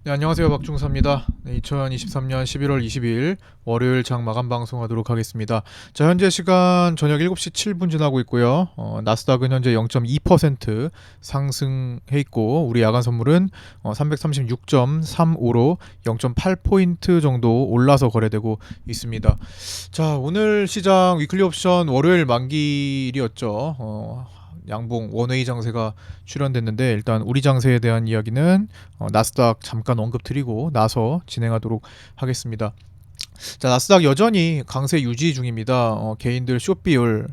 네, 안녕하세요. 박중사입니다. 네, 2023년 11월 22일 월요일 장 마감 방송하도록 하겠습니다. 자, 현재 시간 저녁 7시 7분 지나고 있고요. 나스닥은 현재 0.2% 상승해 있고 우리 야간 선물은 336.35로 0.8포인트 정도 올라서 거래되고 있습니다. 자, 오늘 시장 위클리 옵션 월요일 만기일이었죠. 양봉 원웨이 장세가 출현됐는데 일단 우리 장세에 대한 이야기는 나스닥 잠깐 언급드리고 나서 진행하도록 하겠습니다. 자, 나스닥 여전히 강세 유지 중입니다. 개인들 숏비율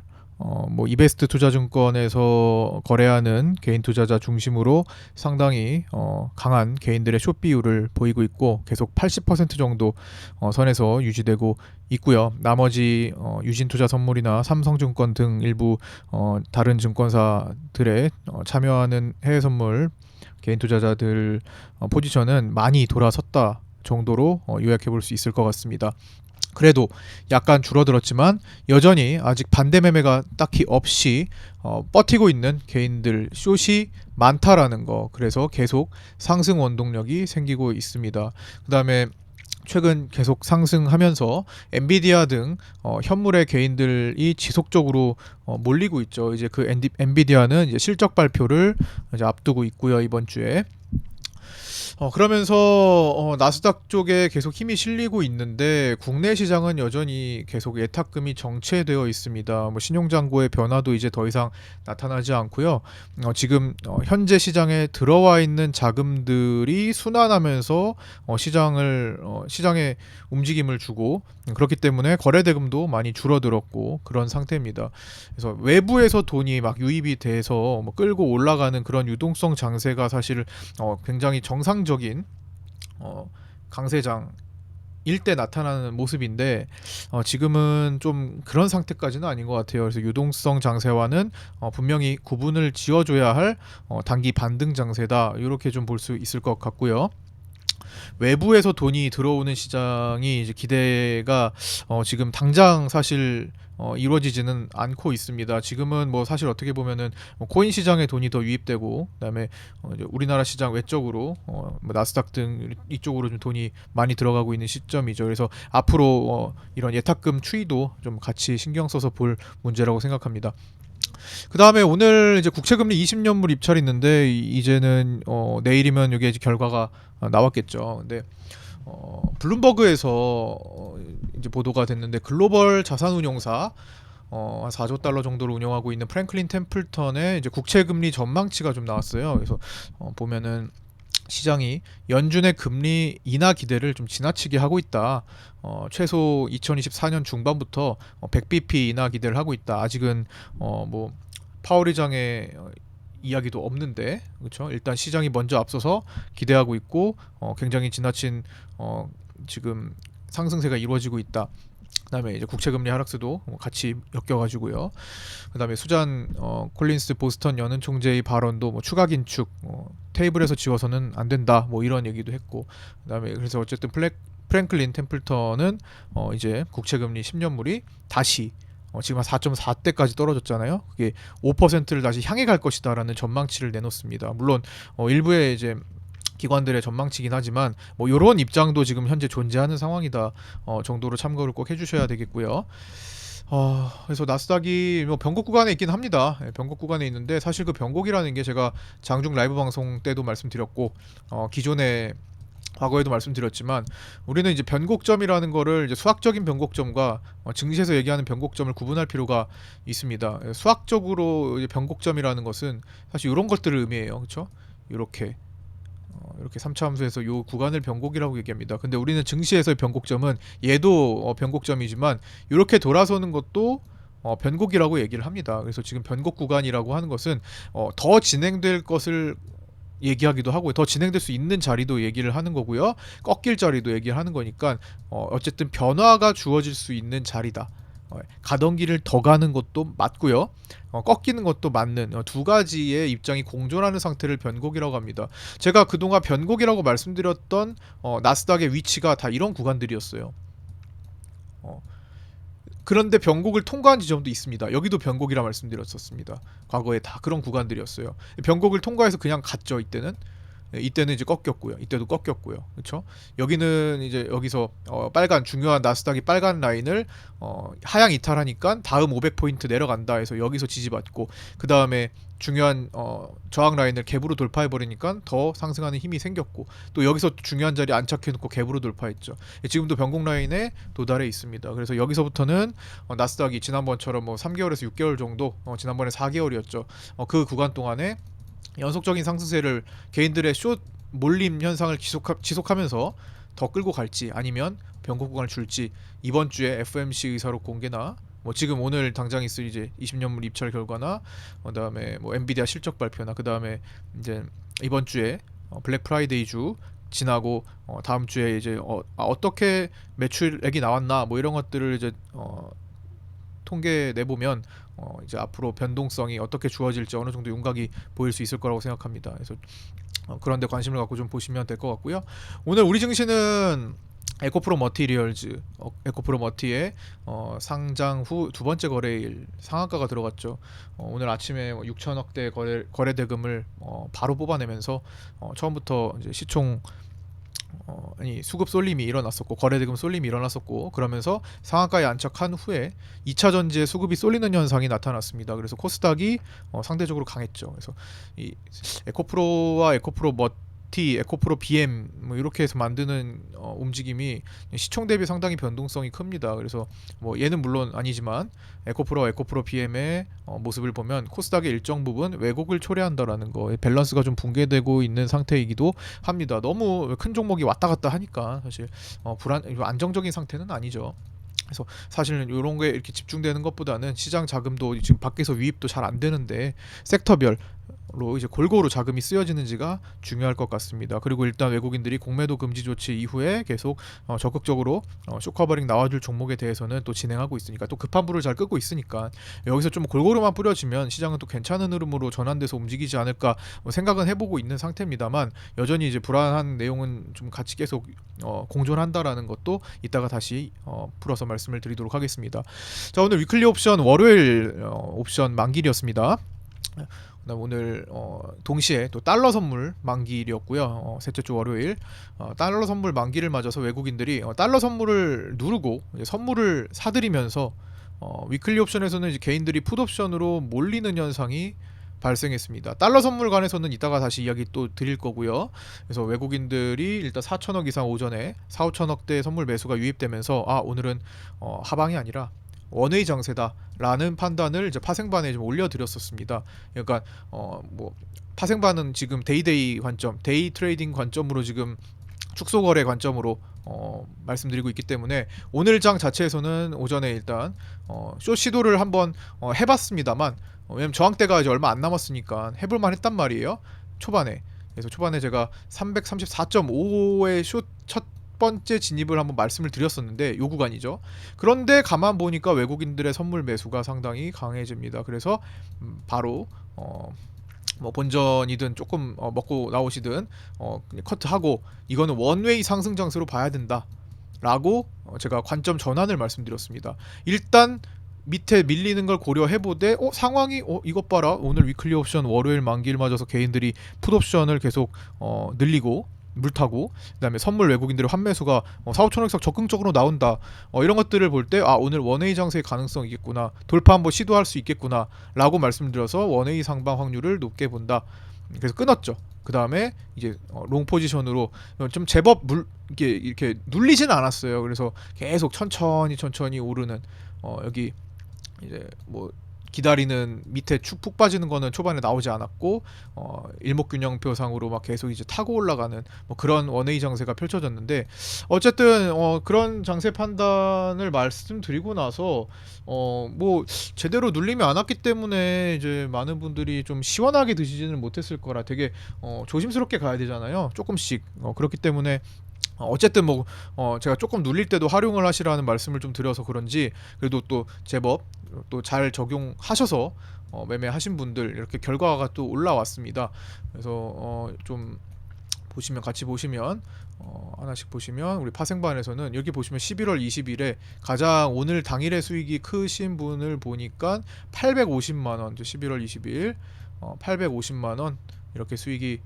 뭐 이베스트 투자증권에서 거래하는 개인 투자자 중심으로 상당히 강한 개인들의 숏 비율을 보이고 있고 계속 80% 정도 선에서 유지되고 있고요. 나머지 유진투자선물이나 삼성증권 등 일부 다른 증권사들의 참여하는 해외선물 개인 투자자들 포지션은 많이 돌아섰다 정도로 요약해 볼 수 있을 것 같습니다. 그래도 약간 줄어들었지만 여전히 아직 반대 매매가 딱히 없이 버티고 있는 개인들 숏이 많다라는 거, 그래서 계속 상승 원동력이 생기고 있습니다. 그 다음에 최근 계속 상승하면서 엔비디아 등 현물의 개인들이 지속적으로 몰리고 있죠. 이제 그 엔비디아는 이제 실적 발표를 이제 앞두고 있고요, 이번 주에. 그러면서 나스닥 쪽에 계속 힘이 실리고 있는데 국내 시장은 여전히 계속 예탁금이 정체되어 있습니다. 뭐 신용잔고의 변화도 이제 더 이상 나타나지 않고요. 지금 현재 시장에 들어와 있는 자금들이 순환하면서 시장에 움직임을 주고 그렇기 때문에 거래대금도 많이 줄어들었고 그런 상태입니다. 그래서 외부에서 돈이 막 유입이 돼서 뭐 끌고 올라가는 그런 유동성 장세가 사실 굉장히 정상적인 강세장 일때 나타나는 모습인데 지금은 좀 그런 상태까지는 아닌 것 같아요. 그래서 유동성 장세와는 분명히 구분을 지어줘야 할 단기 반등 장세다 이렇게 좀 볼 수 있을 것 같고요. 외부에서 돈이 들어오는 시장이 이제 기대가 지금 당장 사실 이루어지지는 않고 있습니다. 지금은 뭐 사실 어떻게 보면은 뭐 코인 시장에 돈이 더 유입되고 그다음에 이제 우리나라 시장 외적으로 뭐 나스닥 등 이쪽으로 좀 돈이 많이 들어가고 있는 시점이죠. 그래서 앞으로 이런 예탁금 추이도 좀 같이 신경 써서 볼 문제라고 생각합니다. 그 다음에 오늘 이제 국채금리 20년물 입찰이 있는데 이제는 내일이면 이게 이제 결과가 나왔겠죠. 근데 블룸버그에서 이제 보도가 됐는데 글로벌 자산운용사 한 4조 달러 정도를 운영하고 있는 프랭클린 템플턴의 이제 국채금리 전망치가 좀 나왔어요. 그래서 보면은 시장이 연준의 금리 인하 기대를 좀 지나치게 하고 있다. 최소 2024년 중반부터 100bp 인하 기대를 하고 있다. 아직은 뭐 파월 의장의 이야기도 없는데, 그렇죠? 일단 시장이 먼저 앞서서 기대하고 있고 굉장히 지나친 지금 상승세가 이루어지고 있다. 그다음에 이제 국채금리 하락세도 같이 엮여가지고요. 그다음에 수잔 콜린스 보스턴 연은 총재의 발언도 뭐 추가 긴축 테이블에서 지워서는 안 된다 뭐 이런 얘기도 했고, 그다음에 그래서 어쨌든 프랭클린 템플턴은 이제 국채금리 10년물이 다시 지금 한 4.4대까지 떨어졌잖아요. 그게 5%를 다시 향해 갈 것이다라는 전망치를 내놓습니다. 물론 일부의 이제 기관들의 전망치긴 하지만 뭐 이런 입장도 지금 현재 존재하는 상황이다 정도로 참고를 꼭 해주셔야 되겠고요. 그래서 나스닥이 뭐 변곡 구간에 있긴 합니다. 변곡 구간에 있는데 사실 그 변곡이라는 게 제가 장중 라이브 방송 때도 말씀드렸고 기존에 과거에도 말씀드렸지만 우리는 이제 변곡점이라는 거를 이제 수학적인 변곡점과 증시에서 얘기하는 변곡점을 구분할 필요가 있습니다. 수학적으로 이제 변곡점이라는 것은 사실 이런 것들을 의미해요. 그렇죠? 이렇게 3차 함수에서 요 구간을 변곡이라고 얘기합니다. 근데 우리는 증시에서의 변곡점은 얘도 변곡점이지만 이렇게 돌아서는 것도 변곡이라고 얘기를 합니다. 그래서 지금 변곡 구간이라고 하는 것은 더 진행될 것을 얘기하기도 하고 더 진행될 수 있는 자리도 얘기를 하는 거고요. 꺾일 자리도 얘기를 하는 거니까 어쨌든 변화가 주어질 수 있는 자리다. 가던 길을 더 가는 것도 맞고요. 꺾이는 것도 맞는 두 가지의 입장이 공존하는 상태를 변곡이라고 합니다. 제가 그동안 변곡이라고 말씀드렸던 나스닥의 위치가 다 이런 구간들이었어요. 어, 그런데 변곡을 통과한 지점도 있습니다. 여기도 변곡이라 말씀드렸었습니다. 과거에 다 그런 구간들이었어요. 변곡을 통과해서 그냥 갔죠, 이때는. 이때는 이제 꺾였고요. 이때도 꺾였고요. 그렇죠? 여기는 이제 여기서 빨간 중요한 나스닥이 빨간 라인을 하향 이탈하니까 다음 500포인트 내려간다 해서 여기서 지지받고 그 다음에 중요한 저항 라인을 갭으로 돌파해 버리니까 더 상승하는 힘이 생겼고 또 여기서 중요한 자리 안착해 놓고 갭으로 돌파했죠. 지금도 변곡 라인에 도달해 있습니다. 그래서 여기서부터는 나스닥이 지난번처럼 뭐 3개월에서 6개월 정도 지난번에 4개월이었죠. 그 구간 동안에 연속적인 상승세를 개인들의 숏 몰림 현상을 지속하면서 더 끌고 갈지 아니면 변곡 구간을 줄지 이번 주에 FOMC 의사록 공개나 뭐 지금 오늘 당장 있을 이제 20년물 입찰 결과나 그다음에 뭐 엔비디아 실적 발표나 그다음에 이제 이번 주에 블랙 프라이데이 주 지나고 다음 주에 이제 어떻게 매출액이 나왔나 뭐 이런 것들을 이제 통계 내보면 이제 앞으로 변동성이 어떻게 주어질지 어느 정도 윤곽이 보일 수 있을 거라고 생각합니다. 그래서 그런데 관심을 갖고 좀 보시면 될 것 같고요. 오늘 우리 증시는 에코프로 머티리얼즈, 에코프로 머티의 상장 후 두 번째 거래일 상한가가 들어갔죠. 오늘 아침에 6천억대 거래 대금을 바로 뽑아내면서 처음부터 이제 시총 수급 쏠림이 일어났었고 거래대금 쏠림이 일어났었고 그러면서 상한가에 안착한 후에 2차 전지에 수급이 쏠리는 현상이 나타났습니다. 그래서 코스닥이 상대적으로 강했죠. 그래서 이 에코프로와 에코프로 머티, 에코프로 BM 뭐 이렇게 해서 만드는 움직임이 시총 대비 상당히 변동성이 큽니다. 그래서 뭐 얘는 물론 아니지만 에코프로와 에코프로 BM의 모습을 보면 코스닥의 일정 부분 왜곡을 초래한다라는 거 밸런스가 좀 붕괴되고 있는 상태이기도 합니다. 너무 큰 종목이 왔다 갔다 하니까 사실 안정적인 상태는 아니죠. 그래서 사실은 이런 게 이렇게 집중되는 것보다는 시장 자금도 지금 밖에서 유입도 잘 안 되는데 섹터별로 이제 골고루 자금이 쓰여지는지가 중요할 것 같습니다. 그리고 일단 외국인들이 공매도 금지 조치 이후에 계속 적극적으로 쇼커버링 나와줄 종목에 대해서는 또 진행하고 있으니까 또 급한 불을 잘 끄고 있으니까 여기서 좀 골고루만 뿌려지면 시장은 또 괜찮은 흐름으로 전환돼서 움직이지 않을까 뭐 생각은 해보고 있는 상태입니다만 여전히 이제 불안한 내용은 좀 같이 계속 공존한다라는 것도 이따가 다시 풀어서 말씀을 드리도록 하겠습니다. 자, 오늘 위클리 옵션 월요일 옵션 만기일이었습니다. 오늘 동시에 또 달러 선물 만기일이었고요. 셋째 주 월요일 달러 선물 만기를 맞아서 외국인들이 달러 선물을 누르고 선물을 사들이면서 위클리 옵션에서는 이제 개인들이 풋 옵션으로 몰리는 현상이 발생했습니다. 달러 선물관에서는 이따가 다시 이야기 또 드릴 거고요. 그래서 외국인들이 일단 4천억 이상 오전에 4, 5천억대 선물 매수가 유입되면서 오늘은 하방이 아니라 원웨이 장세다라는 판단을 이제 파생반에 좀 올려드렸었습니다. 그러니까 뭐 파생반은 지금 데이데이 관점, 데이 트레이딩 관점으로 지금 축소 거래 관점으로 말씀드리고 있기 때문에 오늘 장 자체에서는 오전에 일단 숏 시도를 한번 해봤습니다만 왜냐면 저항대가 이제 얼마 안 남았으니까 해볼만 했단 말이에요. 초반에. 그래서 초반에 제가 334.5의 숏 첫 번째 진입을 한번 말씀을 드렸었는데 요 구간이죠. 그런데 가만 보니까 외국인들의 선물 매수가 상당히 강해집니다. 그래서 바로 뭐 본전이든 조금 먹고 나오시든 커트하고 이거는 원웨이 상승 장세로 봐야 된다 라고 제가 관점 전환을 말씀드렸습니다. 일단 밑에 밀리는 걸 고려해보되 상황이 이것 봐라 오늘 위클리 옵션 월요일 만기를 맞아서 개인들이 풋옵션을 계속 늘리고 물타고 그다음에 선물 외국인들의 환매수가 4, 5천억 이상 적극적으로 나온다. 이런 것들을 볼 때 오늘 원웨이 장세의 가능성이 있겠구나. 돌파 한번 시도할 수 있겠구나 라고 말씀드려서 원웨이 상방 확률을 높게 본다. 그래서 끊었죠. 그 다음에 이제 롱 포지션으로 좀 제법 이렇게 눌리진 않았어요. 그래서 계속 천천히 오르는 여기 이제 뭐 기다리는 밑에 축 푹 빠지는 거는 초반에 나오지 않았고 일목균형표상으로 막 계속 이제 타고 올라가는 뭐 그런 원웨이 장세가 펼쳐졌는데 어쨌든 그런 장세 판단을 말씀드리고 나서 뭐 제대로 눌림이 안 왔기 때문에 이제 많은 분들이 좀 시원하게 드시지는 못했을 거라 되게 조심스럽게 가야 되잖아요. 조금씩 그렇기 때문에 어쨌든 뭐 제가 조금 눌릴 때도 활용을 하시라는 말씀을 좀 드려서 그런지 그래도 또 제법 또 잘 적용하셔서 매매하신 분들 이렇게 결과가 또 올라왔습니다. 그래서 좀 보시면 같이 보시면 하나씩 보시면 우리 파생반에서는 여기 보시면 11월 20일에 가장 오늘 당일의 수익이 크신 분을 보니까 850만원 11월 20일 850만원 이렇게 수익이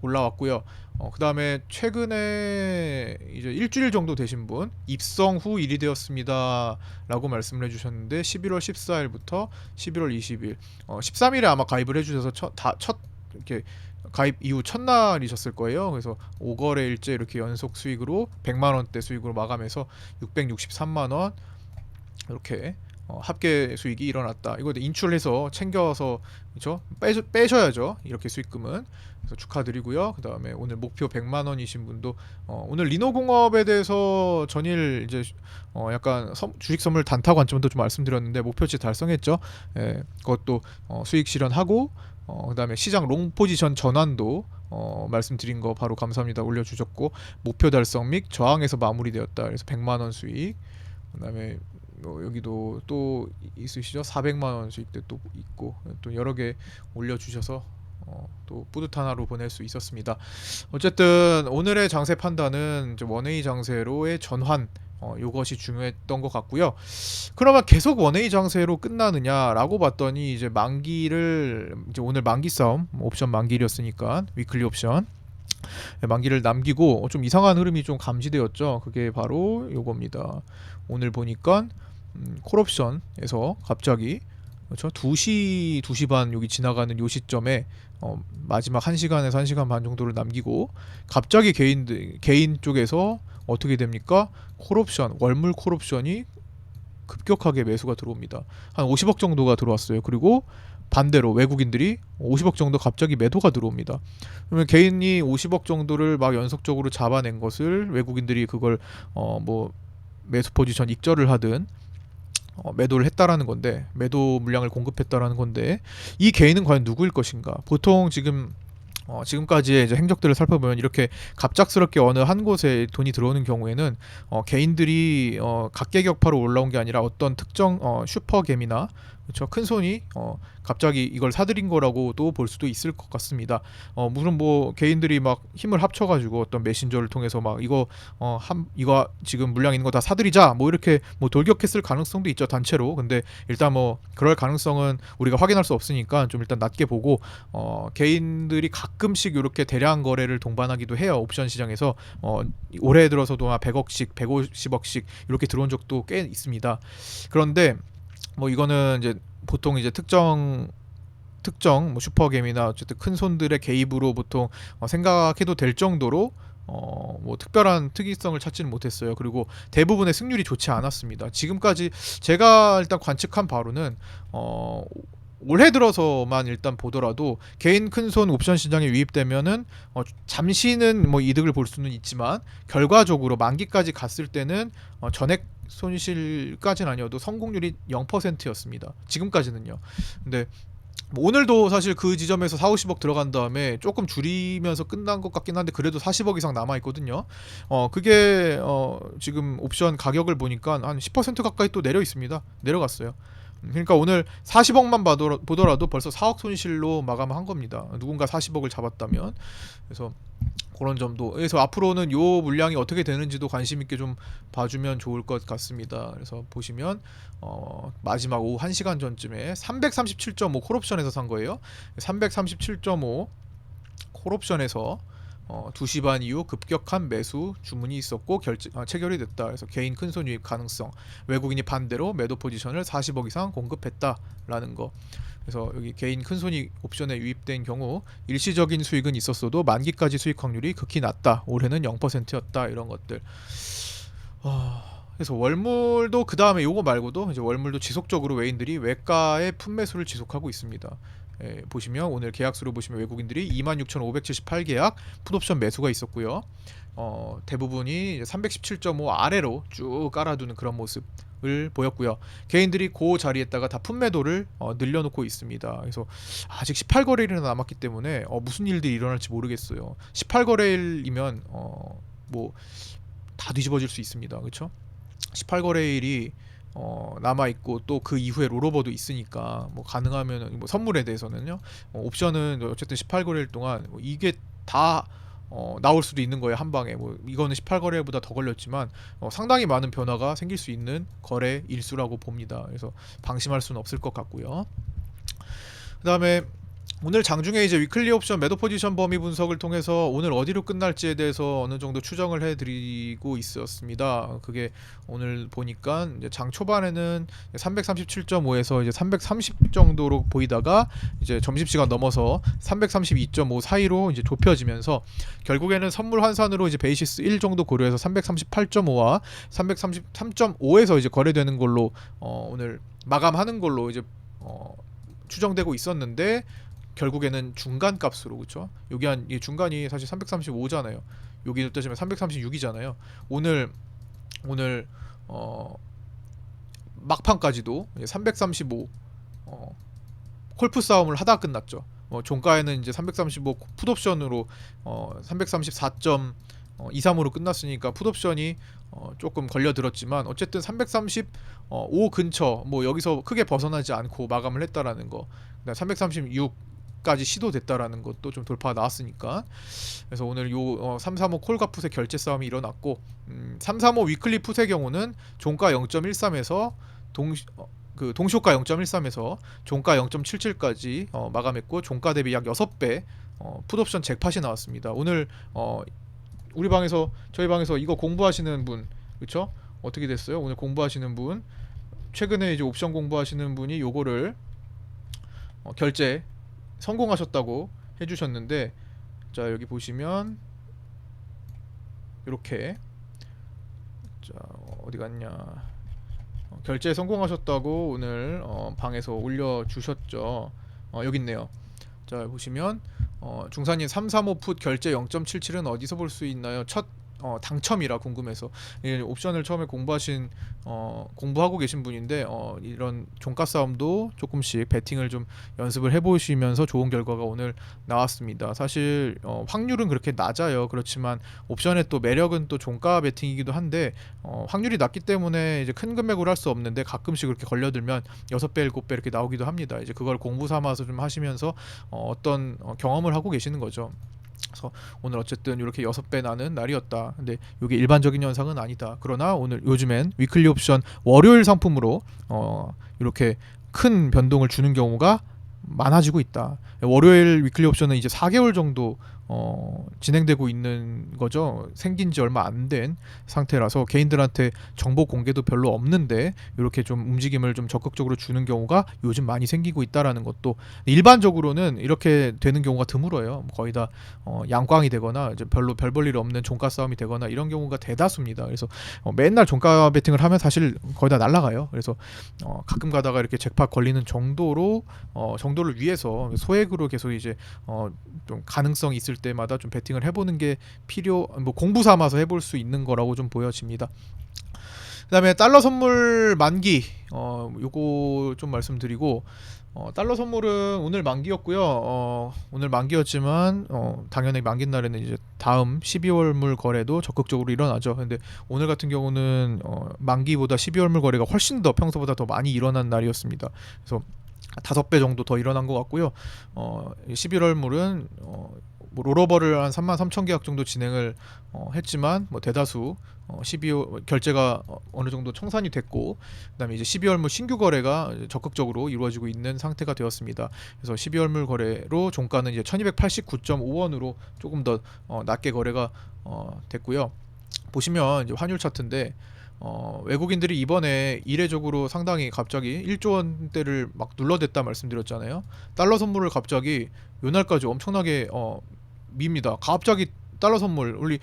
올라왔고요. 그다음에 최근에 이제 일주일 정도 되신 분 입성 후 일이 되었습니다라고 말씀을 해주셨는데 11월 14일부터 11월 20일 13일에 아마 가입을 해주셔서 첫 이렇게 가입 이후 첫날이셨을 거예요. 그래서 5거래일째 이렇게 연속 수익으로 100만 원대 수익으로 마감해서 663만 원 이렇게 합계 수익이 일어났다. 이거 인출해서 챙겨서 그렇죠? 빼셔야죠. 이렇게 수익금은. 그래서 축하드리고요. 그 다음에 오늘 목표 100만 원이신 분도 오늘 리노공업에 대해서 전일 이제 약간 주식 선물 단타 관점도 좀 말씀드렸는데 목표치 달성했죠. 예, 그것도 수익 실현하고 그다음에 시장 롱 포지션 전환도 말씀드린 거 바로 감사합니다 올려주셨고 목표 달성 및 저항에서 마무리되었다. 그래서 100만 원 수익. 그다음에 여기도 또 있으시죠? 400만 원 수익도 또 있고 또 여러 개 올려주셔서 또 뿌듯한 하루 보낼 수 있었습니다. 어쨌든 오늘의 장세 판단은 이제 원웨이 장세로의 전환 요것이 중요했던 것 같고요. 그러면 계속 원웨이 장세로 끝나느냐라고 봤더니 이제 만기를 이제 오늘 만기 싸움 옵션 만기일이었으니까 위클리 옵션 만기를 남기고 좀 이상한 흐름이 좀 감지되었죠. 그게 바로 요겁니다. 오늘 보니까 콜옵션에서 갑자기 그렇죠? 2시 반 여기 지나가는 요 시점에 마지막 1시간에서 1시간 반 정도를 남기고 갑자기 개인 쪽에서 어떻게 됩니까? 콜옵션, 월물 콜옵션이 급격하게 매수가 들어옵니다. 한 50억 정도가 들어왔어요. 그리고 반대로 외국인들이 50억 정도 갑자기 매도가 들어옵니다. 그러면 개인이 50억 정도를 막 연속적으로 잡아낸 것을 외국인들이 그걸 뭐 매수 포지션 익절을 하든 매도를 했다라는 건데 매도 물량을 공급했다라는 건데 이 개인은 과연 누구일 것인가? 보통 지금까지의 이제 행적들을 살펴보면 이렇게 갑작스럽게 어느 한 곳에 돈이 들어오는 경우에는 개인들이 각계격파로 올라온 게 아니라 어떤 특정 슈퍼겜이나 그렇죠 큰 손이 갑자기 이걸 사들인 거라고도 볼 수도 있을 것 같습니다. 물론 뭐 개인들이 막 힘을 합쳐가지고 어떤 메신저를 통해서 막 이거 이거 지금 물량 있는 거 다 사들이자 뭐 이렇게 뭐 돌격했을 가능성도 있죠 단체로. 근데 일단 뭐 그럴 가능성은 우리가 확인할 수 없으니까 좀 일단 낮게 보고 개인들이 가끔씩 이렇게 대량 거래를 동반하기도 해요. 옵션 시장에서 올해 들어서도 100억씩 150억씩 이렇게 들어온 적도 꽤 있습니다. 그런데 뭐 이거는 이제 보통 이제 특정 뭐 슈퍼겜이나 어쨌든 큰 손들의 개입으로 보통 생각해도 될 정도로 뭐 특별한 특이성을 찾지는 못했어요. 그리고 대부분의 승률이 좋지 않았습니다. 지금까지 제가 일단 관측한 바로는 올해 들어서만 일단 보더라도 개인 큰손 옵션 시장에 유입되면은 잠시는 뭐 이득을 볼 수는 있지만 결과적으로 만기까지 갔을 때는 전액 손실까지는 아니어도 성공률이 0%였습니다. 지금까지는요. 근데 뭐 오늘도 사실 그 지점에서 4, 50억 들어간 다음에 조금 줄이면서 끝난 것 같긴 한데 그래도 40억 이상 남아 있거든요. 그게 지금 옵션 가격을 보니까 한 10% 가까이 또 내려 있습니다. 내려갔어요. 그러니까 오늘 40억만 보더라도 벌써 4억 손실로 마감한 겁니다. 누군가 40억을 잡았다면. 그래서 그런 점도 그래서 앞으로는 요 물량이 어떻게 되는지도 관심 있게 좀 봐주면 좋을 것 같습니다. 그래서 보시면 마지막 오후 1시간 전쯤에 337.5 콜옵션에서 산 거예요. 337.5 콜옵션에서 2시 반 이후 급격한 매수 주문이 있었고 체결이 됐다. 그래서 개인 큰손 유입 가능성, 외국인이 반대로 매도 포지션을 40억 이상 공급했다라는 거. 그래서 여기 개인 큰손이 옵션에 유입된 경우 일시적인 수익은 있었어도 만기까지 수익 확률이 극히 낮다. 올해는 0%였다. 이런 것들. 그래서 월물도 그 다음에 요거 말고도 이제 월물도 지속적으로 외인들이 외가의 품매수를 지속하고 있습니다. 보시면 오늘 계약수로 보시면 외국인들이 26,578계약 풋옵션 매수가 있었고요. 대부분이 317.5 아래로 쭉 깔아두는 그런 모습을 보였고요. 개인들이 그 자리에다가 다 품매도를 늘려놓고 있습니다. 그래서 아직 18거래일이나 남았기 때문에 무슨 일들이 일어날지 모르겠어요. 18거래일이면 뭐 다 뒤집어질 수 있습니다. 그렇죠? 18거래일이 남아 있고 또 그 이후에 롤오버도 있으니까 뭐 가능하면 뭐 선물에 대해서는요. 옵션은 어쨌든 18거래일 동안 뭐 이게 다 나올 수도 있는 거예요. 한 방에. 뭐 이거는 18거래일보다 더 걸렸지만 상당히 많은 변화가 생길 수 있는 거래 일수라고 봅니다. 그래서 방심할 수는 없을 것 같고요. 그다음에 오늘 장중에 이제 위클리 옵션 매도 포지션 범위 분석을 통해서 오늘 어디로 끝날지에 대해서 어느 정도 추정을 해드리고 있었습니다. 그게 오늘 보니까 이제 장 초반에는 337.5에서 이제 330 정도로 보이다가 이제 점심시간 넘어서 332.5 사이로 이제 좁혀지면서 결국에는 선물 환산으로 이제 베이시스 1 정도 고려해서 338.5와 333.5에서 이제 거래되는 걸로 오늘 마감하는 걸로 이제 추정되고 있었는데 결국에는 중간 값으로 그렇죠. 여기 이 중간이 사실 335잖아요. 여기를 따지면 336이잖아요. 오늘 막판까지도 335 콜프 싸움을 하다 끝났죠. 종가에는 이제 335 풋옵션으로 334.23으로 끝났으니까 풋옵션이 조금 걸려들었지만 어쨌든 335 근처 뭐 여기서 크게 벗어나지 않고 마감을 했다라는 거. 336까지 시도됐다라는 것도 좀 돌파가 나왔으니까 그래서 오늘 요 335 콜과 풋의 결제 싸움이 일어났고 335 위클리 풋의 경우는 종가 0.13에서 동시효과 0.13에서 종가 0.77까지 마감했고 종가 대비 약 6배 풋옵션 잭팟이 나왔습니다. 오늘 저희 방에서 이거 공부하시는 분 그쵸? 어떻게 됐어요? 오늘 공부하시는 분 최근에 이제 옵션 공부하시는 분이 요거를 결제 성공하셨다고 해주셨는데 자 여기 보시면 이렇게 자 어디 갔냐 결제 성공하셨다고 오늘 방에서 올려주셨죠. 여기 있네요. 자 보시면 중산님 335 풋 결제 0.77은 어디서 볼 수 있나요? 첫 당첨이라 궁금해서 옵션을 처음에 공부하고 계신 분인데 이런 종가 싸움도 조금씩 배팅을 좀 연습을 해보시면서 좋은 결과가 오늘 나왔습니다. 사실 확률은 그렇게 낮아요. 그렇지만 옵션의 또 매력은 또 종가 배팅이기도 한데 확률이 낮기 때문에 이제 큰 금액으로 할 수 없는데 가끔씩 그렇게 걸려들면 6배, 7배 이렇게 나오기도 합니다. 이제 그걸 공부 삼아서 좀 하시면서 어떤 경험을 하고 계시는 거죠. 그래서 오늘 어쨌든 이렇게 6배 나는 날이었다. 근데 이게 일반적인 현상은 아니다. 그러나 오늘 요즘엔 위클리 옵션 월요일 상품으로 이렇게 큰 변동을 주는 경우가 많아지고 있다. 월요일 위클리 옵션은 이제 4개월 정도 진행되고 있는 거죠. 생긴 지 얼마 안 된 상태라서 개인들한테 정보 공개도 별로 없는데 이렇게 좀 움직임을 좀 적극적으로 주는 경우가 요즘 많이 생기고 있다라는 것도 일반적으로는 이렇게 되는 경우가 드물어요. 거의 다 양광이 되거나 이제 별로 별 볼 일 없는 종가 싸움이 되거나 이런 경우가 대다수입니다. 그래서 맨날 종가 배팅을 하면 사실 거의 다 날아가요. 그래서 가끔 가다가 이렇게 잭팟 걸리는 정도를 위해서 소액으로 계속 이제 좀 가능성이 있을 때마다 좀 배팅을 해보는 게 뭐 공부 삼아서 해볼 수 있는 거라고 좀 보여집니다. 그다음에 달러 선물 만기 요거 좀 말씀드리고 달러 선물은 오늘 만기였고요. 오늘 만기였지만 당연히 만기 날에는 이제 다음 12월물 거래도 적극적으로 일어나죠. 근데 오늘 같은 경우는 만기보다 12월물 거래가 훨씬 더 평소보다 더 많이 일어난 날이었습니다. 그래서 5배 정도 더 일어난 것 같고요. 11월물은 뭐 롤오버를 한 33,000계약 정도 진행을 했지만 뭐 대다수 12월 결제가 어느 정도 청산이 됐고 그다음에 이제 12월물 신규 거래가 적극적으로 이루어지고 있는 상태가 되었습니다. 그래서 12월물 거래로 종가는 이제 1289.5원으로 조금 더 낮게 거래가 됐고요. 보시면 이제 환율 차트인데 외국인들이 이번에 이례적으로 상당히 갑자기 1조 원대를 막 눌러댔다 말씀드렸잖아요. 달러 선물을 갑자기 요날까지 엄청나게 밉니다. 갑자기 달러 선물 우리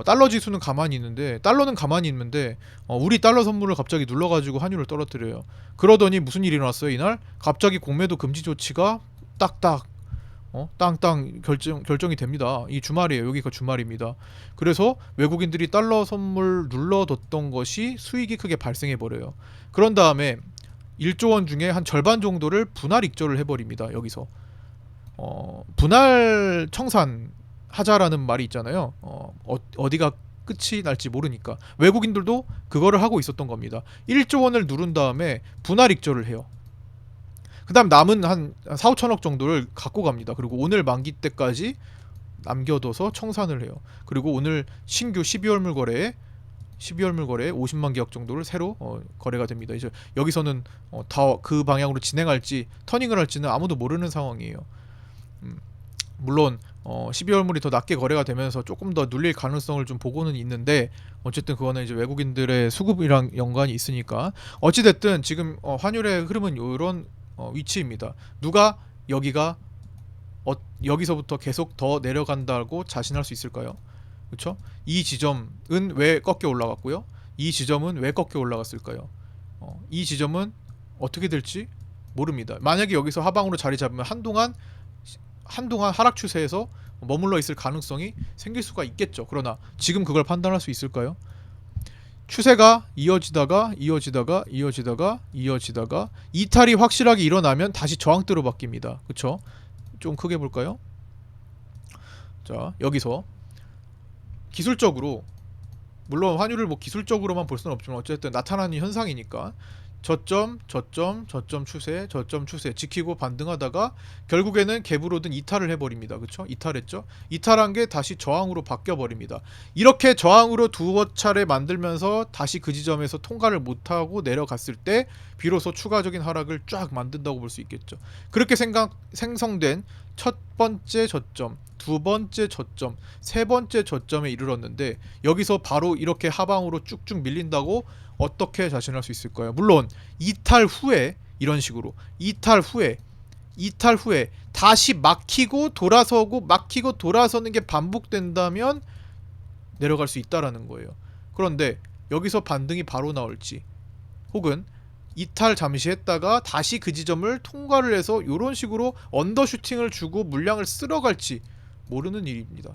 달러 지수는 가만히 있는데 달러는 가만히 있는데 우리 달러 선물을 갑자기 눌러가지고 환율을 떨어뜨려요. 그러더니 무슨 일이 일어났어요 이날? 갑자기 공매도 금지 조치가 딱딱 땅땅 결정이 됩니다. 이 주말이에요. 여기가 주말입니다. 그래서 외국인들이 달러 선물 눌러뒀던 것이 수익이 크게 발생해 버려요. 그런 다음에 1조 원 중에 한 절반 정도를 분할 익절을 해버립니다. 여기서 분할 청산 하자라는 말이 있잖아요. 어디가 끝이 날지 모르니까 외국인들도 그거를 하고 있었던 겁니다. 1조 원을 누른 다음에 분할 익절을 해요. 그 다음 남은 한 4, 5천억 정도를 갖고 갑니다. 그리고 오늘 만기 때까지 남겨둬서 청산을 해요. 그리고 오늘 신규 12월물 거래에 50만 계약 정도를 새로 거래가 됩니다. 이제 여기서는 다 그 방향으로 진행할지 터닝을 할지는 아무도 모르는 상황이에요. 물론 12월물이 더 낮게 거래가 되면서 조금 더 눌릴 가능성을 좀 보고는 있는데, 어쨌든 그거는 이제 외국인들의 수급이랑 연관이 있으니까. 어찌 됐든 지금 환율의 흐름은 이런 위치입니다. 누가 여기가 여기서부터 계속 더 내려간다고 자신할 수 있을까요? 그렇죠? 이 지점은 왜 꺾여 올라갔고요? 이 지점은 왜 꺾여 올라갔을까요? 이 지점은 어떻게 될지 모릅니다. 만약에 여기서 하방으로 자리 잡으면 한동안 하락 추세에서 머물러 있을 가능성이 생길 수가 있겠죠. 그러나 지금 그걸 판단할 수 있을까요? 추세가 이어지다가 이탈이 확실하게 일어나면 다시 저항대로 바뀝니다. 그쵸? 좀 크게 볼까요? 자, 여기서 기술적으로, 물론 환율을 뭐 기술적으로만 볼 수는 없지만 어쨌든 나타나는 현상이니까 저점 추세 지키고 반등하다가 결국에는 갭으로든 이탈을 해버립니다. 그쵸? 이탈했죠? 이탈한 게 다시 저항으로 바뀌어버립니다. 이렇게 저항으로 두어 차례 만들면서 다시 그 지점에서 통과를 못하고 내려갔을 때 비로소 추가적인 하락을 쫙 만든다고 볼 수 있겠죠. 그렇게 생성된 첫 번째 저점, 두 번째 저점, 세 번째 저점에 이르렀는데, 여기서 바로 이렇게 하방으로 쭉쭉 밀린다고 어떻게 자신할 수 있을까요? 물론 이탈 후에 이런 식으로 이탈 후에 다시 막히고 돌아서는 게 반복된다면 내려갈 수 있다라는 거예요. 그런데 여기서 반등이 바로 나올지, 혹은 이탈 잠시 했다가 다시 그 지점을 통과를 해서 이런 식으로 언더슈팅을 주고 물량을 쓸어갈지 모르는 일입니다.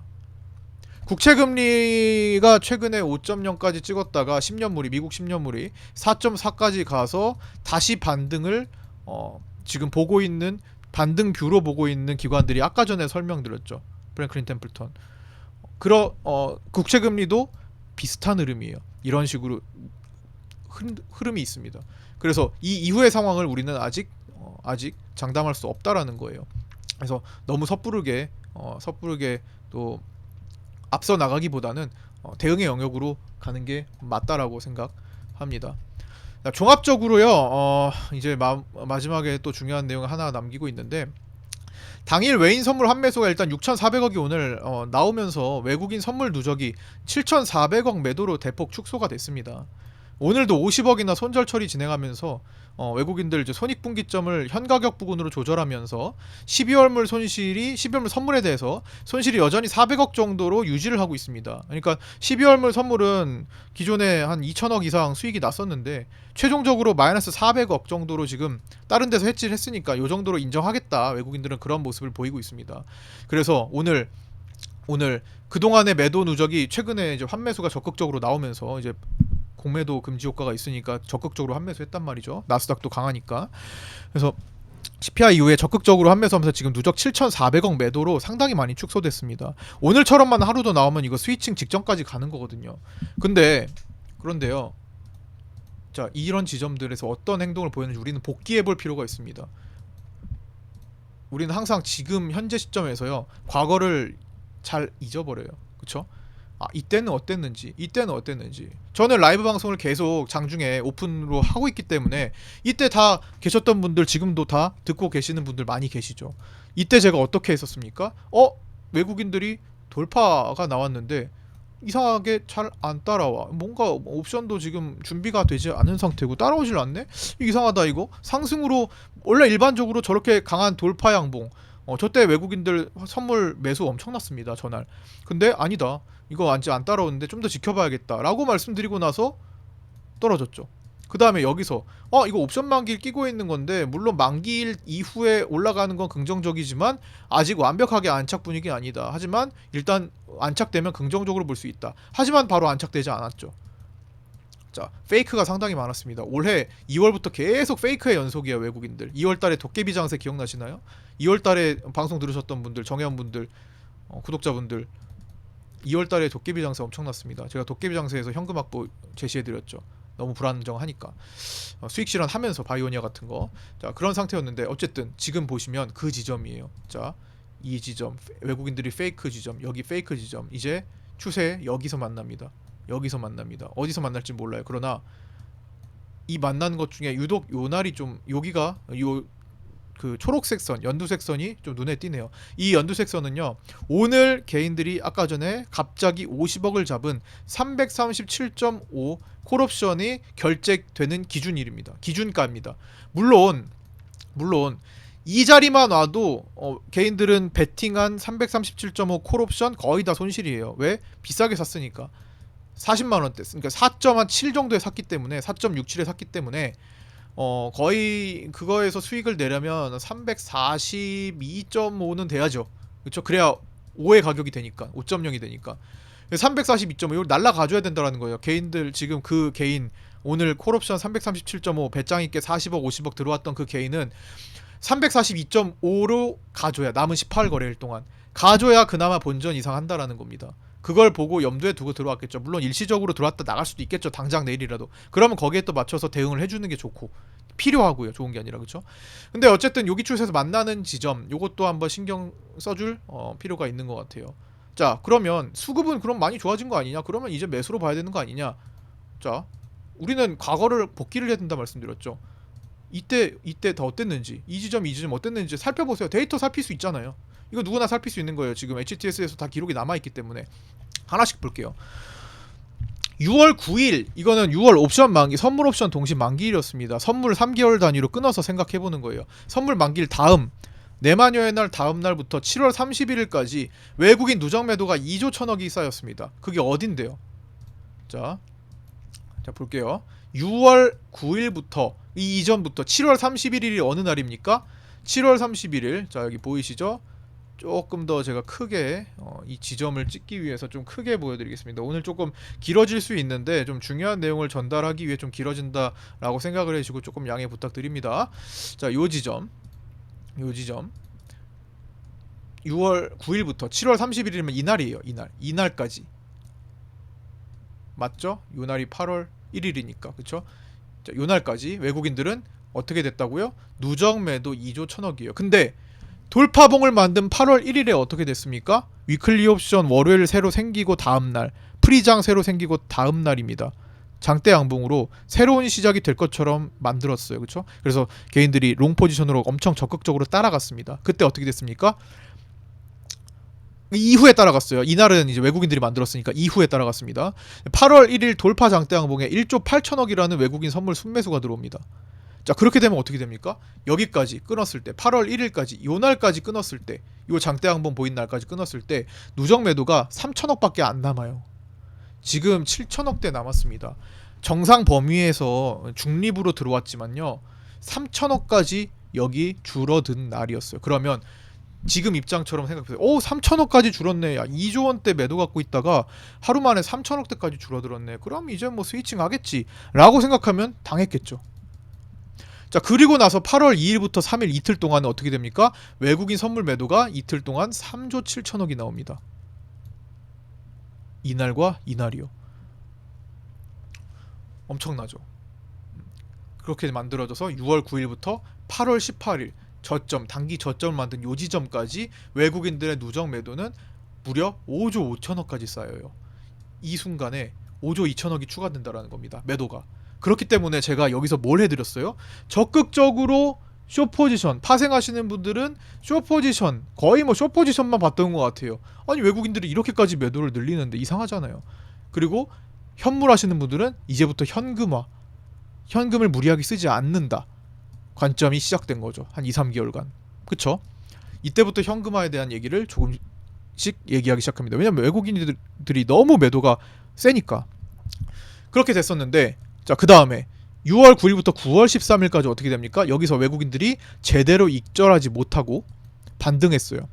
국채금리가 최근에 5.0까지 찍었다가 10년물이, 미국 10년물이 4.4까지 가서 다시 반등을 지금 보고 있는, 반등 뷰로 보고 있는 기관들이 아까 전에 설명드렸죠. 프랭클린 템플턴. 국채금리도 비슷한 흐름이에요. 이런 식으로 흐름이 있습니다. 그래서 이 이후의 상황을 우리는 아직 장담할 수 없다라는 거예요. 그래서 너무 섣부르게 또 앞서 나가기보다는 대응의 영역으로 가는 게 맞다라고 생각합니다. 종합적으로요, 이제 마지막에 또 중요한 내용을 하나 남기고 있는데, 당일 외인 선물 환매수가 일단 6,400억이 오늘 나오면서 외국인 선물 누적이 7,400억 매도로 대폭 축소가 됐습니다. 오늘도 50억이나 손절 처리 진행하면서 외국인들 이제 손익분기점을 현가격 부근으로 조절하면서 12월물 선물에 대해서 손실이 여전히 400억 정도로 유지를 하고 있습니다. 그러니까 12월물 선물은 기존에 한 2천억 이상 수익이 났었는데 최종적으로 마이너스 400억 정도로 지금 다른 데서 해지를 했으니까 이 정도로 인정하겠다. 외국인들은 그런 모습을 보이고 있습니다. 그래서 오늘 그동안의 매도 누적이 최근에 이제 환매수가 적극적으로 나오면서 이제 공매도 금지 효과가 있으니까 적극적으로 환매수했단 말이죠. 나스닥도 강하니까. 그래서 CPI 이후에 적극적으로 환매수하면서 지금 누적 7,400억 매도로 상당히 많이 축소됐습니다. 오늘처럼만 하루 더 나오면 이거 스위칭 직전까지 가는 거거든요. 그런데요. 자, 이런 지점들에서 어떤 행동을 보였는지 우리는 복기해 볼 필요가 있습니다. 우리는 항상 지금 현재 시점에서요, 과거를 잘 잊어버려요. 그쵸? 이때는 어땠는지 저는 라이브 방송을 계속 장중에 오픈으로 하고 있기 때문에 이때 다 계셨던 분들 지금도 다 듣고 계시는 분들 많이 계시죠. 이때 제가 어떻게 했었습니까? 외국인들이 돌파가 나왔는데 이상하게 잘 안 따라와. 뭔가 옵션도 지금 준비가 되지 않은 상태고 따라오질 않네? 이상하다 이거. 상승으로 원래 일반적으로 저렇게 강한 돌파 양봉, 저때 외국인들 선물 매수 엄청났습니다 전날. 근데 아니다, 이거 완전 안 따라오는데 좀 더 지켜봐야겠다 라고 말씀드리고 나서 떨어졌죠. 그 다음에 여기서 이거 옵션 만기일 끼고 있는 건데, 물론 만기일 이후에 올라가는 건 긍정적이지만 아직 완벽하게 안착 분위기 아니다. 하지만 일단 안착되면 긍정적으로 볼 수 있다. 하지만 바로 안착되지 않았죠. 자, 페이크가 상당히 많았습니다. 올해 2월부터 계속 페이크의 연속이에요. 외국인들 2월달에 도깨비 장세 기억나시나요? 2월달에 방송 들으셨던 분들, 정혜원분들, 구독자분들, 2월달에 도깨비 장세 엄청났습니다. 제가 도깨비 장세에서 현금 확보 제시해드렸죠. 너무 불안정하니까 수익 실현하면서 바이오니아 같은 거. 자, 그런 상태였는데 어쨌든 지금 보시면 그 지점이에요. 자, 이 지점, 외국인들이 페이크 지점, 여기 페이크 지점, 이제 추세 여기서 만납니다. 어디서 만날지 몰라요. 그러나 이 만난 것 중에 유독 요 날이 좀, 여기가 그 초록색 선, 연두색 선이 좀 눈에 띄네요. 이 연두색 선은요, 오늘 개인들이 아까 전에 갑자기 50억을 잡은 337.5 콜옵션이 결제되는 기준일입니다. 기준가입니다. 물론 이 자리만 와도 개인들은 베팅한 337.5 콜옵션 거의 다 손실이에요. 왜? 비싸게 샀으니까. 40만원대, 그러니까 4.7 정도에 샀기 때문에, 4.67에 샀기 때문에 거의 그거에서 수익을 내려면 342.5는 돼야죠. 그렇죠? 그래야 5의 가격이 되니까, 5.0이 되니까 342.5 이걸 날라가줘야 된다라는 거예요. 개인들 지금 그 개인 오늘 콜옵션 337.5 배짱 있게 40억 50억 들어왔던 그 개인은 342.5로 가줘야, 남은 18 거래일 동안 가줘야 그나마 본전 이상 한다라는 겁니다. 그걸 보고 염두에 두고 들어왔겠죠. 물론 일시적으로 들어왔다 나갈 수도 있겠죠. 당장 내일이라도. 그러면 거기에 또 맞춰서 대응을 해주는 게 좋고 필요하고요. 좋은 게 아니라, 그렇죠? 근데 어쨌든 요기추에서 만나는 지점, 요것도 한번 신경 써줄 필요가 있는 것 같아요. 자, 그러면 수급은 그럼 많이 좋아진 거 아니냐? 그러면 이제 매수로 봐야 되는 거 아니냐? 자, 우리는 과거를 복기를 해야 된다 말씀드렸죠. 이때 더 어땠는지, 이 지점 어땠는지 살펴보세요. 데이터 살필 수 있잖아요. 이거 누구나 살필 수 있는 거예요. 지금 HTS에서 다 기록이 남아있기 때문에 하나씩 볼게요. 6월 9일 이거는 6월 옵션 만기, 선물 옵션 동시 만기일이었습니다. 선물 3개월 단위로 끊어서 생각해보는 거예요. 선물 만기일 다음 내마녀의 날 다음 날부터 7월 31일까지 외국인 누적 매도가 2조 1천억이 쌓였습니다. 그게 어딘데요? 자 볼게요. 6월 9일부터 이 이전부터 7월 31일이 어느 날입니까? 7월 31일. 자, 여기 보이시죠? 조금 더 제가 크게 이 지점을 찍기 위해서 좀 크게 보여드리겠습니다. 오늘 조금 길어질 수 있는데 좀 중요한 내용을 전달하기 위해 좀 길어진다라고 생각을 해주시고 조금 양해 부탁드립니다. 자, 요 지점 6월 9일부터 7월 31일이면 이날이에요. 이날까지 맞죠? 요 날이 8월 1일이니까 그쵸? 자, 요 날까지 외국인들은 어떻게 됐다고요? 누적 매도 2조 1천억이에요. 근데 돌파봉을 만든 8월 1일에 어떻게 됐습니까? 위클리 옵션 월요일 새로 생기고 다음날, 프리장 새로 생기고 다음날입니다. 장대 양봉으로 새로운 시작이 될 것처럼 만들었어요. 그렇죠? 그래서 개인들이 롱 포지션으로 엄청 적극적으로 따라갔습니다. 그때 어떻게 됐습니까? 이후에 따라갔어요. 이날은 이제 외국인들이 만들었으니까 이후에 따라갔습니다. 8월 1일 돌파 장대 양봉에 1조 8천억이라는 외국인 선물 순매수가 들어옵니다. 자, 그렇게 되면 어떻게 됩니까? 여기까지 끊었을 때 8월 1일까지 요 날까지 끊었을 때, 요 장대 양봉 보인 날까지 끊었을 때 누적 매도가 3천억밖에 안 남아요. 지금 7천억대 남았습니다. 정상 범위에서 중립으로 들어왔지만요, 3천억까지 여기 줄어든 날이었어요. 그러면 지금 입장처럼 생각해보세요. 3천억까지 줄었네. 야, 2조 원대 매도 갖고 있다가 하루 만에 3천억대까지 줄어들었네. 그럼 이제 뭐 스위칭 하겠지 라고 생각하면 당했겠죠. 자, 그리고 나서 8월 2일부터 3일 이틀 동안은 어떻게 됩니까? 외국인 선물 매도가 이틀 동안 3조 7천억이 나옵니다. 이날과 이날이요. 엄청나죠. 그렇게 만들어져서 6월 9일부터 8월 18일 저점, 단기 저점을 만든 요 지점까지 외국인들의 누적 매도는 무려 5조 5천억까지 쌓여요. 이 순간에 5조 2천억이 추가된다라는 겁니다. 매도가. 그렇기 때문에 제가 여기서 뭘 해드렸어요? 적극적으로 숏포지션, 파생하시는 분들은 숏포지션, 거의 뭐 숏포지션만 봤던 것 같아요. 아니, 외국인들이 이렇게까지 매도를 늘리는데 이상하잖아요. 그리고 현물 하시는 분들은 이제부터 현금을 무리하게 쓰지 않는다 관점이 시작된 거죠. 한 2, 3개월간. 그쵸? 이때부터 현금화에 대한 얘기를 조금씩 얘기하기 시작합니다. 왜냐면 외국인들이 너무 매도가 세니까. 그렇게 됐었는데, 자, 그 다음에 6월 9일부터 9월 13일까지 어떻게 됩니까? 여기서 외국인들이 제대로 익절하지 못하고 반등했어요.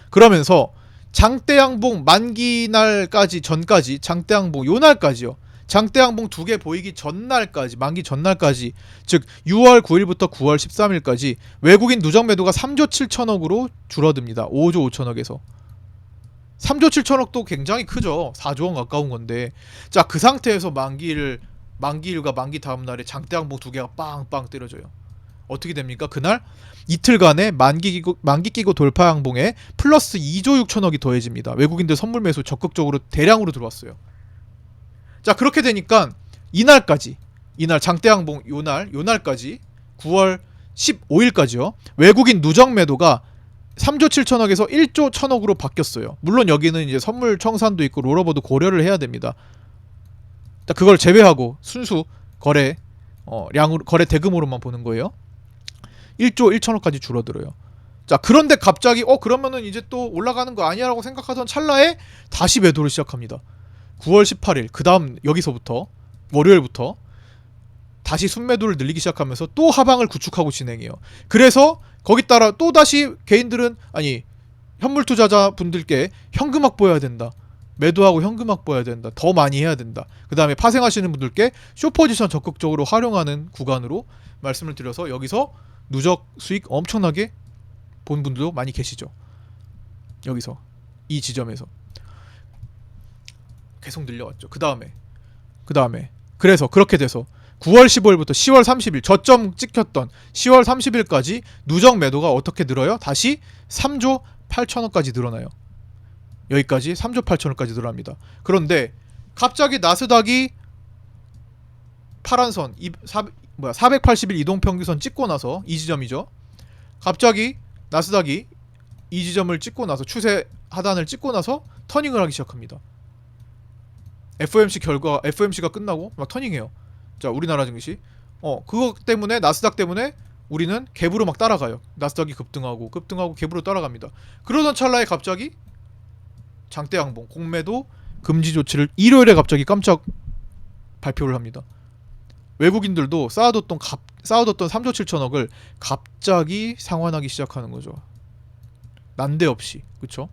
그러면서 장대양봉 만기날까지 전까지, 장대양봉 요날까지요, 장대양봉 2개 보이기 전날까지, 만기 전날까지, 즉 6월 9일부터 9월 13일까지 외국인 누적 매도가 3조 7천억으로 줄어듭니다. 5조 5천억에서 3조 7천억도 굉장히 크죠. 4조 원 가까운 건데, 자, 그 상태에서 만기일과 만기 다음날에 장대양봉 2개가 빵빵 때려져요. 어떻게 됩니까? 그날 이틀간의 만기 끼고 돌파 양봉에 플러스 2조 6천억이 더해집니다. 외국인들 선물 매수 적극적으로 대량으로 들어왔어요. 자, 그렇게 되니까 이날 장대양봉 요날까지 9월 15일까지요. 외국인 누적 매도가 3조 7천억에서 1조 1천억으로 바뀌었어요. 물론 여기는 이제 선물 청산도 있고 롤오버도 고려를 해야 됩니다. 그걸 제외하고 순수 거래 량으로, 거래 대금으로만 보는 거예요. 1조 1천억까지 줄어들어요. 자, 그런데 갑자기 그러면은 이제 또 올라가는 거 아니야라고 생각하던 찰나에 다시 매도를 시작합니다. 9월 18일 그 다음 여기서부터 월요일부터 다시 순매도를 늘리기 시작하면서 또 하방을 구축하고 진행해요. 그래서 거기 따라 또 다시 개인들은 현물 투자자 분들께 현금 확보해야 된다. 매도하고 현금 확보해야 된다. 더 많이 해야 된다. 그 다음에 파생하시는 분들께 숏포지션 적극적으로 활용하는 구간으로 말씀을 드려서 여기서 누적 수익 엄청나게 본 분들도 많이 계시죠. 여기서 이 지점에서 계속 늘려왔죠. 그 다음에 그래서 그렇게 돼서 9월 15일부터 10월 30일 저점 찍혔던 10월 30일까지 누적 매도가 어떻게 늘어요? 다시 3조 8천억까지 늘어나요. 여기까지 3조 8천억까지 늘어납니다. 그런데 갑자기 나스닥이 파란선 480일 이동평균선 찍고 나서 이 지점이죠. 갑자기 나스닥이 이 지점을 찍고 나서 추세 하단을 찍고 나서 터닝을 하기 시작합니다. FOMC가 끝나고 막 터닝해요. 자, 우리나라 증시 그거 때문에 나스닥 때문에 우리는 갭으로 막 따라가요. 나스닥이 급등하고 갭으로 따라갑니다. 그러던 찰나에 갑자기 장대 양봉 공매도 금지 조치를 일요일에 갑자기 깜짝 발표를 합니다. 외국인들도 쌓아뒀던 3조 7천억을 갑자기 상환하기 시작하는 거죠. 난데없이. 그쵸?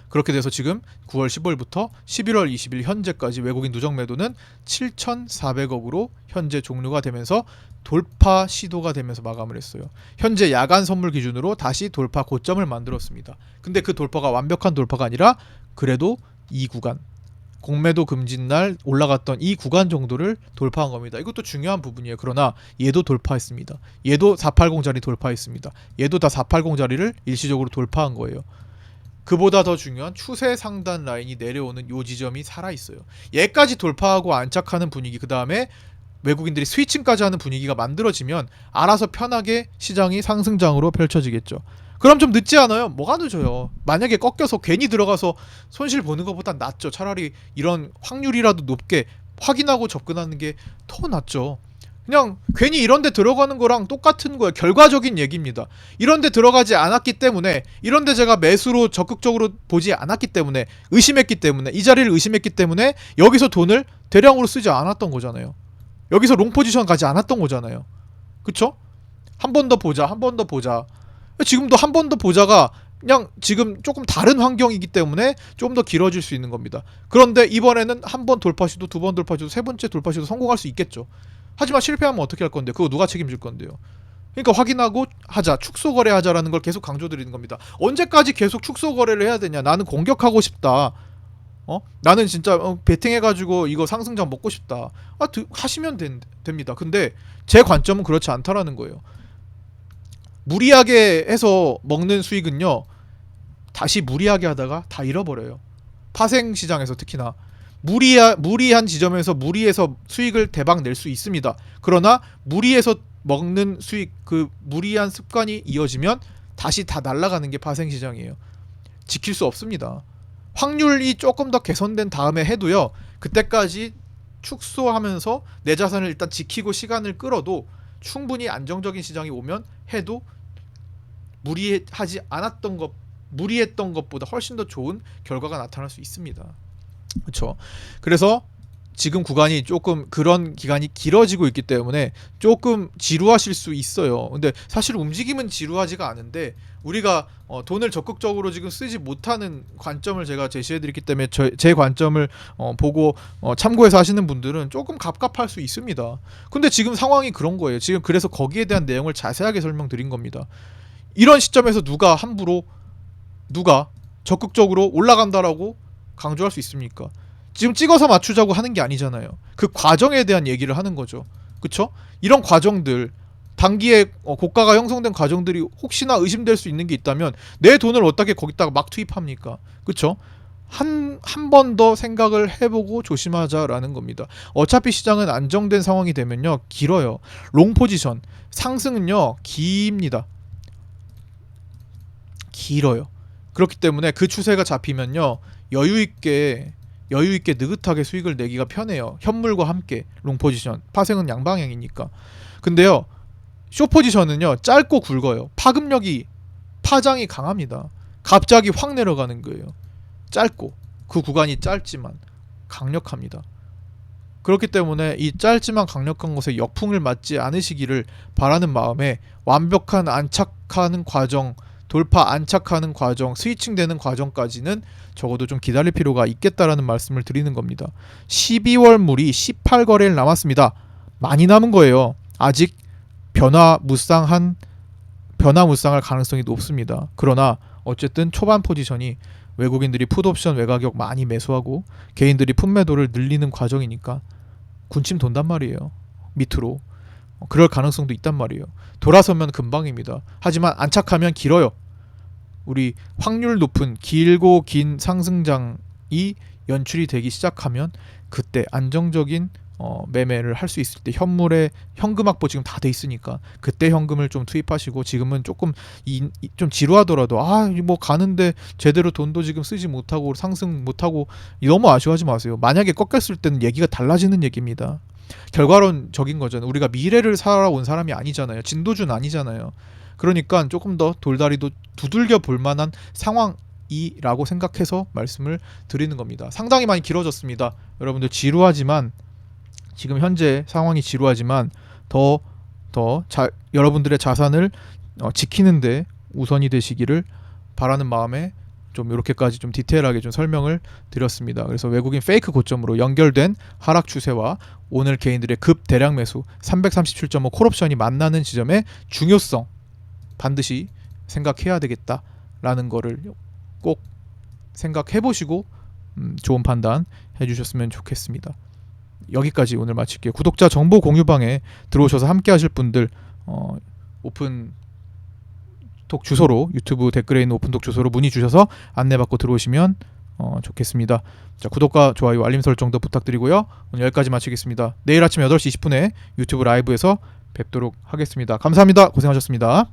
그렇게 돼서 지금 9월 15일부터 11월 20일 현재까지 외국인 누적 매도는 7,400억으로 현재 종료가 되면서 돌파 시도가 되면서 마감을 했어요. 현재 야간 선물 기준으로 다시 돌파 고점을 만들었습니다. 근데 그 돌파가 완벽한 돌파가 아니라 그래도 이 구간, 공매도 금진 날 올라갔던 이 구간 정도를 돌파한 겁니다. 이것도 중요한 부분이에요. 그러나 얘도 돌파했습니다. 얘도 480자리 돌파했습니다. 얘도 다 480자리를 일시적으로 돌파한 거예요. 그보다 더 중요한 추세 상단 라인이 내려오는 요 지점이 살아있어요. 얘까지 돌파하고 안착하는 분위기, 그 다음에 외국인들이 스위칭까지 하는 분위기가 만들어지면 알아서 편하게 시장이 상승장으로 펼쳐지겠죠. 그럼 좀 늦지 않아요? 뭐가 늦어요? 만약에 꺾여서 괜히 들어가서 손실 보는 것보단 낫죠. 차라리 이런 확률이라도 높게 확인하고 접근하는 게 더 낫죠. 그냥 괜히 이런데 들어가는 거랑 똑같은 거예요. 결과적인 얘기입니다. 이런데 들어가지 않았기 때문에, 이런데 제가 매수로 적극적으로 보지 않았기 때문에, 의심했기 때문에, 이 자리를 의심했기 때문에 여기서 돈을 대량으로 쓰지 않았던 거잖아요. 여기서 롱 포지션 가지 않았던 거잖아요. 그쵸? 한 번 더 보자, 한 번 더 보자. 지금도 한 번 더 보자가 그냥 지금 조금 다른 환경이기 때문에 좀 더 길어질 수 있는 겁니다. 그런데 이번에는 한 번 돌파 시도, 두 번 돌파 시도, 세 번째 돌파 시도 성공할 수 있겠죠. 하지만 실패하면 어떻게 할 건데요? 그거 누가 책임질 건데요? 그러니까 확인하고 하자, 축소 거래하자라는 걸 계속 강조드리는 겁니다. 언제까지 계속 축소 거래를 해야 되냐? 나는 공격하고 싶다. 나는 진짜 베팅해가지고 이거 상승장 먹고 싶다. 하시면 됩니다. 근데 제 관점은 그렇지 않다라는 거예요. 무리하게 해서 먹는 수익은요, 다시 무리하게 하다가 다 잃어버려요. 파생 시장에서 특히나 무리한 지점에서 무리해서 수익을 대박 낼 수 있습니다. 그러나 무리해서 먹는 수익, 그 무리한 습관이 이어지면 다시 다 날아가는 게 파생 시장이에요. 지킬 수 없습니다. 확률이 조금 더 개선된 다음에 해도요, 그때까지 축소하면서 내 자산을 일단 지키고 시간을 끌어도 충분히 안정적인 시장이 오면 해도 무리하지 않았던 것, 무리했던 것보다 훨씬 더 좋은 결과가 나타날 수 있습니다. 그렇죠. 그래서 지금 구간이 조금 그런 기간이 길어지고 있기 때문에 조금 지루하실 수 있어요. 근데 사실 움직임은 지루하지가 않은데 우리가 돈을 적극적으로 지금 쓰지 못하는 관점을 제가 제시해드렸기 때문에 제 관점을 보고 참고해서 하시는 분들은 조금 갑갑할 수 있습니다. 근데 지금 상황이 그런 거예요. 지금 그래서 거기에 대한 내용을 자세하게 설명드린 겁니다. 이런 시점에서 누가 적극적으로 올라간다라고 강조할 수 있습니까? 지금 찍어서 맞추자고 하는 게 아니잖아요. 그 과정에 대한 얘기를 하는 거죠. 그쵸? 이런 과정들, 단기에 고가가 형성된 과정들이 혹시나 의심될 수 있는 게 있다면 내 돈을 어떻게 거기다가 막 투입합니까? 그쵸? 한 번 더 생각을 해보고 조심하자라는 겁니다. 어차피 시장은 안정된 상황이 되면요 길어요. 롱 포지션 상승은요 깁니다. 길어요. 그렇기 때문에 그 추세가 잡히면요 여유 있게 느긋하게 수익을 내기가 편해요. 현물과 함께 롱 포지션 파생은 양방향이니까. 근데요 숏 포지션은요 짧고 굵어요. 파장이 강합니다. 갑자기 확 내려가는 거예요. 짧고 그 구간이 짧지만 강력합니다. 그렇기 때문에 이 짧지만 강력한 곳에 역풍을 맞지 않으시기를 바라는 마음에 완벽한 안착하는 과정, 돌파 안착하는 과정, 스위칭되는 과정까지는 적어도 좀 기다릴 필요가 있겠다라는 말씀을 드리는 겁니다. 12월 물이 18거래일 남았습니다. 많이 남은 거예요. 아직 변화무쌍할 가능성이 높습니다. 그러나 어쨌든 초반 포지션이 외국인들이 풋옵션 외가격 많이 매수하고 개인들이 풋매도를 늘리는 과정이니까 군침 돈단 말이에요. 밑으로. 그럴 가능성도 있단 말이에요. 돌아서면 금방입니다. 하지만 안착하면 길어요. 우리 확률 높은 길고 긴 상승장이 연출이 되기 시작하면 그때 안정적인 매매를 할 수 있을 때 현물에 현금 확보 지금 다 돼 있으니까 그때 현금을 좀 투입하시고 지금은 조금 좀 지루하더라도 뭐 가는데 제대로 돈도 지금 쓰지 못하고 상승 못하고 너무 아쉬워하지 마세요. 만약에 꺾였을 때는 얘기가 달라지는 얘기입니다. 결과론적인 거잖아요. 우리가 미래를 살아온 사람이 아니잖아요. 진도준 아니잖아요. 그러니까 조금 더 돌다리도 두들겨 볼 만한 상황이라고 생각해서 말씀을 드리는 겁니다. 상당히 많이 길어졌습니다. 여러분들 지루하지만 지금 현재 상황이 지루하지만 여러분들의 자산을 지키는데 우선이 되시기를 바라는 마음에 좀 이렇게까지 좀 디테일하게 좀 설명을 드렸습니다. 그래서 외국인 페이크 고점으로 연결된 하락 추세와 오늘 개인들의 급 대량 매수 337.5 콜옵션이 만나는 지점의 중요성 반드시 생각해야 되겠다라는 거를 꼭 생각해 보시고 좋은 판단 해주셨으면 좋겠습니다. 여기까지 오늘 마칠게요. 구독자 정보 공유방에 들어오셔서 함께 하실 분들 오픈톡 주소로 유튜브 댓글에 있는 오픈톡 주소로 문의 주셔서 안내받고 들어오시면 좋겠습니다. 자, 구독과 좋아요 알림 설정도 부탁드리고요. 오늘 여기까지 마치겠습니다. 내일 아침 8시 20분에 유튜브 라이브에서 뵙도록 하겠습니다. 감사합니다. 고생하셨습니다.